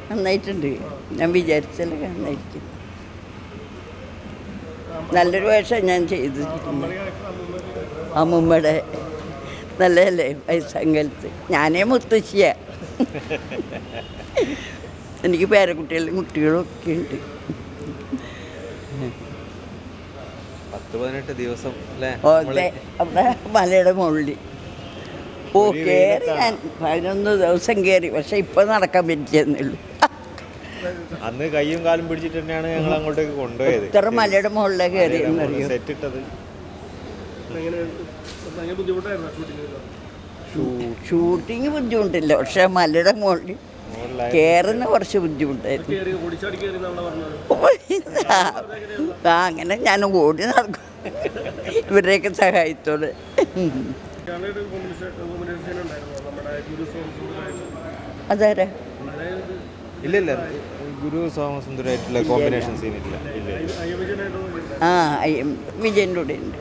നന്നായിട്ടുണ്ട്. ഞാൻ വിചാരിച്ചാൽ നന്നായിരിക്കും. നല്ലൊരു വേഷം ഞാൻ ചെയ്തിട്ടുണ്ട്. അമ്മൂമ്മയുടെ നല്ലതല്ലേ വയസ്സങ്കലത്ത്. ഞാനേ മുത്തശ്ശിയാ. എനിക്ക് പേരക്കുട്ടികളും കുട്ടികളും ഒക്കെ ഉണ്ട്. 18 ദിവസം അവിടെ മലയുടെ മുകളിൽ കയറി. ഞാൻ 11 ദിവസം കയറി. പക്ഷെ ഇപ്പൊ നടക്കാൻ പറ്റിയെന്നുള്ളൂ. അന്ന് കയ്യും കാലും പിടിച്ചിട്ട് തന്നെയാണ് ഞങ്ങൾ അങ്ങോട്ടേക്ക് കൊണ്ടുപോയത്. ഇത്ര മലയുടെ മുകളിലേക്ക് കയറി സെറ്റ് ഇട്ടത്. ഷൂട്ടിങ് ബുദ്ധിമുട്ടില്ല, പക്ഷെ മലയുടെ മുകളിൽ കയറുന്ന കുറച്ച് ബുദ്ധിമുട്ടായിരുന്നു. അങ്ങനെ ഞാൻ ഓടി നടക്കും ഇവരുടെയൊക്കെ സഹായത്തോടെ. അതാരാ? ഇല്ല, ഗുരു സോമസുന്ദരായിട്ടുള്ള കോമ്പിനേഷൻ സീനില്ല. ആ, വിജയൻ്റെ കൂടെ ഉണ്ട്.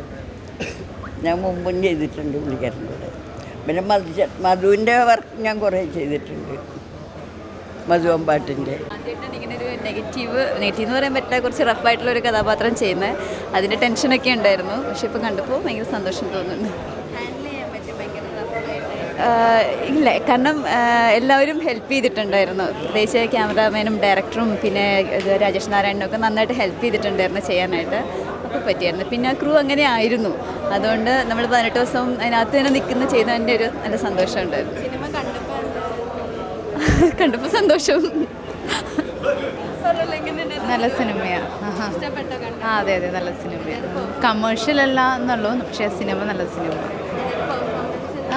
ഞാൻ മുമ്പും ചെയ്തിട്ടുണ്ട് പുള്ളിക്കാരൻ്റെ കൂടെ. പിന്നെ മധുവിൻ്റെ വർക്ക് ഞാൻ കുറേ ചെയ്തിട്ടുണ്ട്. മധു അമ്പാട്ടിൻ്റെ. ഇങ്ങനെ ഒരു നെഗറ്റീവ് എന്ന് പറയാൻ പറ്റില്ല, കുറച്ച് റഫായിട്ടുള്ള ഒരു കഥാപാത്രം ചെയ്യുന്നത്. അതിൻ്റെ ടെൻഷനൊക്കെ ഉണ്ടായിരുന്നു. പക്ഷെ ഇപ്പോൾ കണ്ടപ്പോൾ ഭയങ്കര സന്തോഷം തോന്നുന്നുണ്ട്. ഇല്ല, കാരണം എല്ലാവരും ഹെൽപ്പ് ചെയ്തിട്ടുണ്ടായിരുന്നു. പ്രത്യേകിച്ച് ക്യാമറാമാനും ഡയറക്ടറും പിന്നെ രാജേഷ് നാരായണനും ഒക്കെ നന്നായിട്ട് ഹെൽപ്പ് ചെയ്തിട്ടുണ്ടായിരുന്നു ചെയ്യാനായിട്ട്. അപ്പോൾ പറ്റിയായിരുന്നു. പിന്നെ ക്രൂ അങ്ങനെ ആയിരുന്നു. അതുകൊണ്ട് നമ്മൾ 18 ദിവസം അതിനകത്ത് തന്നെ നിൽക്കുന്ന ചെയ്തതിൻ്റെ ഒരു നല്ല സന്തോഷം ഉണ്ടായിരുന്നു. സിനിമ കണ്ടപ്പോൾ സന്തോഷം. നല്ല സിനിമയാണ്. അതെ, നല്ല സിനിമയാണ്. കമേഴ്ഷ്യൽ അല്ല എന്നുള്ളൂ, പക്ഷേ സിനിമ നല്ല സിനിമ.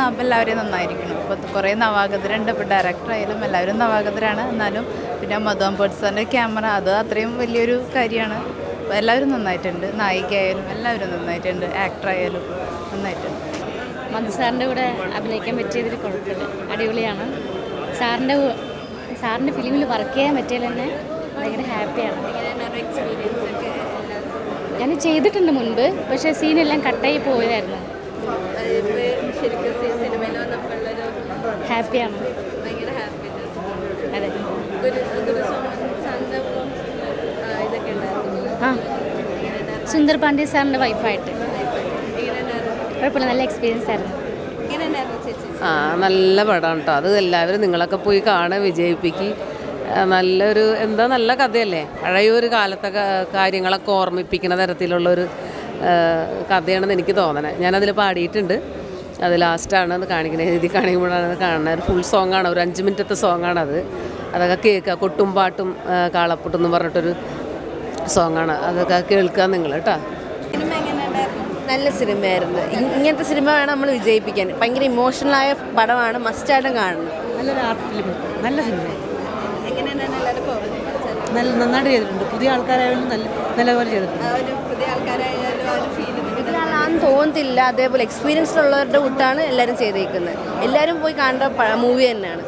അപ്പോൾ എല്ലാവരെയും നന്നായിരിക്കണം. ഇപ്പോൾ കുറേ നവാഗതരുണ്ട്. ഇപ്പോൾ ഡയറക്ടറായാലും എല്ലാവരും നവാഗതരാണ്. എന്നാലും പിന്നെ മധു അമ്പേഴ്സാറിൻ്റെ ക്യാമറ അത് അത്രയും വലിയൊരു കാര്യമാണ്. അപ്പോൾ എല്ലാവരും നന്നായിട്ടുണ്ട്. നായികയായാലും എല്ലാവരും നന്നായിട്ടുണ്ട്. ആക്ടറായാലും നന്നായിട്ടുണ്ട്. മധു സാറിൻ്റെ കൂടെ അഭിനയിക്കാൻ പറ്റിയതിൽ കുഴപ്പമില്ല, അടിപൊളിയാണ്. സാറിൻ്റെ ഫിലിമിൽ വർക്ക് ചെയ്യാൻ പറ്റിയാൽ തന്നെ ഭയങ്കര ഹാപ്പിയാണ്. ഞാൻ ചെയ്തിട്ടുണ്ട് മുൻപ്, പക്ഷേ സീനെല്ലാം കട്ടായി പോയതായിരുന്നു. ഹാപ്പിയാണ്. അതെ, ആ, സുന്ദർ പാണ്ഡ്യ സാറിൻ്റെ വൈഫായിട്ട് കുഴപ്പമില്ല, നല്ല എക്സ്പീരിയൻസ് ആയിരുന്നു. നല്ല പടമാണ് കേട്ടോ. അത് എല്ലാവരും നിങ്ങളൊക്കെ പോയി കാണാൻ വിജയിപ്പിക്കും. നല്ലൊരു നല്ല കഥയല്ലേ. പഴയൊരു കാലത്തെ കാര്യങ്ങളൊക്കെ ഓർമ്മിപ്പിക്കുന്ന തരത്തിലുള്ളൊരു കഥയാണെന്ന് എനിക്ക് തോന്നണേ. ഞാനതിൽ പാടിയിട്ടുണ്ട്. അത് ലാസ്റ്റാണ് അത് കാണിക്കുന്നത്. എഴുതി കാണിക്കുമ്പോഴാണ് അത് കാണുന്നത്. ഒരു ഫുൾ സോങ്ങാണ്, ഒരു 5 മിനിറ്റത്തെ സോങ്ങാണത്. അതൊക്കെ കേൾക്കുക. കൊട്ടും പാട്ടും കാളപ്പൊട്ടെന്ന് പറഞ്ഞിട്ടൊരു സോങ്ങാണ്. അതൊക്കെ കേൾക്കുക നിങ്ങൾ കേട്ടോ. നല്ല സിനിമയായിരുന്നു. ഇങ്ങനത്തെ സിനിമ വേണം നമ്മൾ വിജയിപ്പിക്കാൻ. ഭയങ്കര ഇമോഷണലായ പടമാണ്, മസ്റ്റായിട്ടും കാണണം. നല്ലൊരു ആർട്ട് ഫിലിം, നല്ല സിനിമ. നന്നായിട്ട് ചെയ്തിട്ടുണ്ട്. പുതിയ ആൾക്കാരായാലും നല്ലപോലെ ചെയ്തിട്ടുണ്ട്. ഇതിലാണെന്ന് തോന്നത്തില്ല. അതേപോലെ എക്സ്പീരിയൻസ് ഉള്ളവരുടെ കൂട്ടാണ് എല്ലാവരും ചെയ്തേക്കുന്നത്. എല്ലാവരും പോയി കാണേണ്ട മൂവി തന്നെയാണ്.